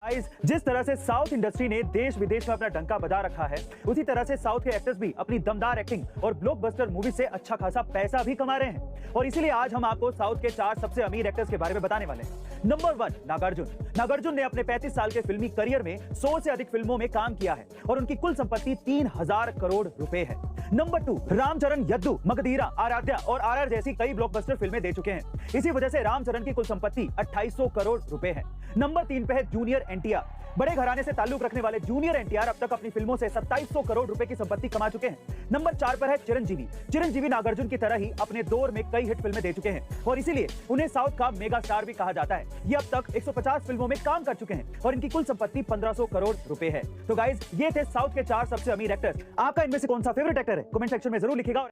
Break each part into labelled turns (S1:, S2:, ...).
S1: Guys, जिस तरह से साउथ इंडस्ट्री ने देश विदेश में अपना डंका बजा रखा है, उसी तरह से साउथ के एक्टर्स भी अपनी दमदार एक्टिंग और ब्लॉकबस्टर मूवी से अच्छा खासा पैसा भी कमा रहे हैं। और इसीलिए आज हम आपको साउथ के 4 सबसे अमीर एक्टर्स के बारे में बताने वाले हैं। नंबर 1, नागार्जुन। नागार्जुन ने अपने 35 साल के फिल्मी करियर में 100 से अधिक फिल्मों में काम किया है और उनकी कुल संपत्ति 3000 करोड़ रुपए है। नंबर 2, रामचरण यद्दू मगधीरा, आराध्या और आरआर जैसी कई ब्लॉकबस्टर फिल्में दे चुके हैं। इसी वजह से रामचरण की कुल संपत्ति 2800 करोड़ रुपए है। नंबर 3 पे है जूनियर एनटीआर। बड़े घराने से ताल्लुक रखने वाले जूनियर एनटीआर अब तक अपनी फिल्मों से 2700 करोड़ रुपए की संपत्ति कमा चुके हैं। नंबर 4 पर है चिरंजीवी। चिरंजीवी नागार्जुन की तरह ही अपने दौर में कई हिट फिल्में दे चुके हैं और इसीलिए उन्हें साउथ का मेगा स्टार भी कहा जाता है। ये अब तक 150 फिल्मों में काम कर चुके हैं और इनकी कुल संपत्ति 1500 करोड़ रुपए है। तो गाइस, ये थे साउथ के 4 सबसे अमीर एक्टर्स। आपका इनमें से कौन सा फेवरेट एक्टर है? कमेंट सेक्शन में जरूर लिखिएगा।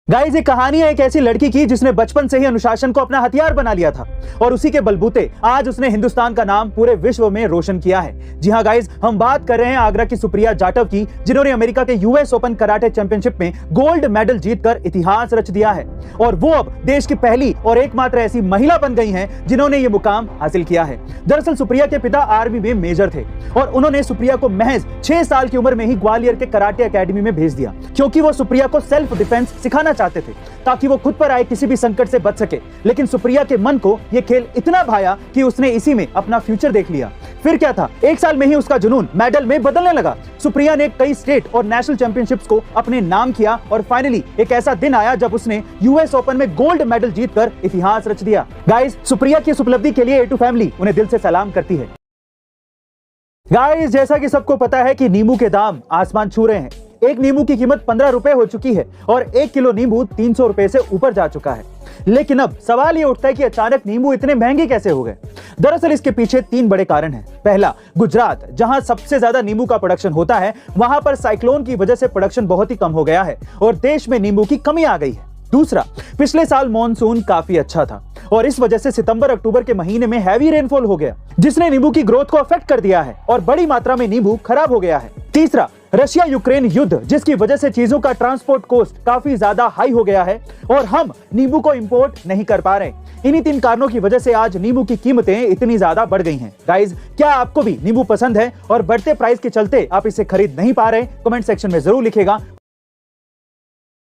S1: गाइस, ये कहानी है एक ऐसी लड़की की जिसने बचपन से ही अनुशासन को अपना हथियार बना लिया था और उसी के बलबूते आज उसने हिंदुस्तान का नाम पूरे विश्व में रोशन किया है। जी हां गाइस, हम बात कर रहे हैं आगरा की सुप्रिया जाटव की, जिन्होंने अमेरिका के यूएस ओपन कराटे चैंपियनशिप में गोल्ड मेडल जीतकर इतिहास रच दिया है और वो अब देश की पहली और एकमात्र ऐसी महिला बन गई हैं जिन्होंने ये मुकाम हासिल किया है। दरअसल सुप्रिया के पिता आर्मी में मेजर थे और उन्होंने सुप्रिया को महज 6 साल की उम्र में ही ग्वालियर के कराटे एकेडमी में भेज दिया, क्योंकि वो सुप्रिया को सेल्फ डिफेंस सिखाना चाहते थे ताकि वो खुद पर आए किसी भी संकट से बच सके। लेकिन सुप्रिया के मन को यह खेल इतना भाया कि उसने इसी में अपना फ्यूचर देख लिया। फिर क्या था, 1 साल में ही उसका जुनून मेडल में बदलने लगा। सुप्रिया ने कई स्टेट और नेशनल चैंपियनशिप्स को अपने नाम किया और फाइनली एक ऐसा दिन आया जब उसने यूएस ओपन में गोल्ड मेडल जीतकर इतिहास रच दिया। गाइस, सुप्रिया की इस उपलब्धि के लिए A2 फैमिली उन्हें दिल से सलाम करती है। गाइस, जैसा कि सबको पता है कि नींबू के दाम आसमान छू रहे हैं। एक नींबू की कीमत 15 रुपए हो चुकी है और 1 किलो नींबू 300 रुपए से ऊपर जा चुका है। लेकिन अब सवाल ये उठता है कि अचानक नींबू इतने महंगे कैसे हो गए? दरअसल इसके पीछे 3 बड़े कारण हैं। पहला, गुजरात, जहां सबसे ज्यादा नींबू का प्रोडक्शन होता है, वहां पर साइक्लोन की वजह से प्रोडक्शन बहुत ही कम हो गया है और देश में नींबू की कमी आ गई है। दूसरा, पिछले साल मॉनसून काफी अच्छा था और इस वजह से सितंबर अक्टूबर के महीने में हैवी रेनफॉल हो गया, जिसने नींबू की ग्रोथ को अफेक्ट कर दिया है और बड़ी मात्रा में नींबू खराब हो गया है। तीसरा, रशिया यूक्रेन युद्ध, जिसकी वजह से चीजों का ट्रांसपोर्ट कॉस्ट काफी ज्यादा हाई हो गया है और हम नींबू को इंपोर्ट नहीं कर पा रहे। इन्हीं 3 कारणों की वजह से आज नींबू की कीमतें इतनी ज्यादा बढ़ गई हैं। गाइस, क्या आपको भी नींबू पसंद है और बढ़ते प्राइस के चलते आप इसे खरीद नहीं पा रहे? कमेंट सेक्शन में जरूर लिखिएगा।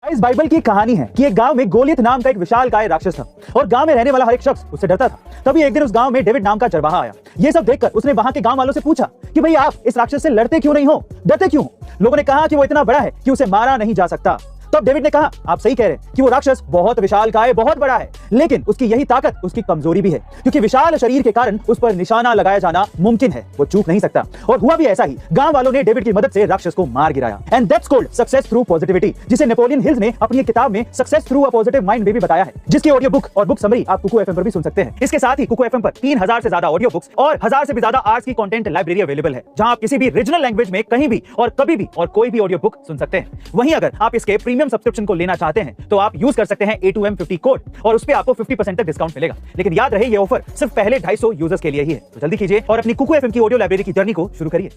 S1: इस बाइबल की कहानी है कि एक गांव में गोलियत नाम का एक विशालकाय राक्षस था और गांव में रहने वाला हर एक शख्स उससे डरता था। तभी एक दिन उस गांव में डेविड नाम का चरवाहा आया। ये सब देखकर उसने वहां के गांव वालों से पूछा कि भाई, आप इस राक्षस से लड़ते क्यों नहीं हो, डरते क्यों हो? लोगों ने कहा कि वो इतना बड़ा है कि उसे मारा नहीं जा सकता। तब डेविड ने कहा, आप सही कह रहे हैं कि वो राक्षस बहुत विशालकाय, बहुत बड़ा है, लेकिन उसकी यही ताकत उसकी कमजोरी भी है, क्योंकि विशाल शरीर के कारण उस पर निशाना लगाया जाना मुमकिन है, वो चूक नहीं सकता। और हुआ भी ऐसा ही। गांव वालों ने डेविड की मदद से राक्षस को मार गिराया। And that's called success through positivity, जिसे नेपोलियन हिल्स ने अपनी किताब में success through a positive mind में भी बताया है, जिसकी ऑडियो बुक और बुक समरी आप कुकू FM पर भी सुन सकते हैं। इसके साथ ही कुकू FM पर 3000 से ज्यादा ऑडियो बुक्स और 1000 से भी ज्यादा आर्ट्स की कंटेंट लाइब्रेरी अवेलेबल है, जहां आप किसी भी रीजनल लैंग्वेज में कहीं भी और कभी भी और कोई भी ऑडियो बुक सुन सकते हैं। वहीं अगर आप इसके प्रीमियम सब्सक्रिप्शन को लेना चाहते हैं तो आप यूज कर सकते हैं A2M50 कोड और उस पे आपको 50% तक डिस्काउंट मिलेगा। लेकिन याद रहे, ये ऑफर सिर्फ पहले 250 यूजर्स के लिए ही है, तो जल्दी कीजिए और अपनी कुकू FM की ऑडियो लाइब्रेरी की जर्नी को शुरू करिए।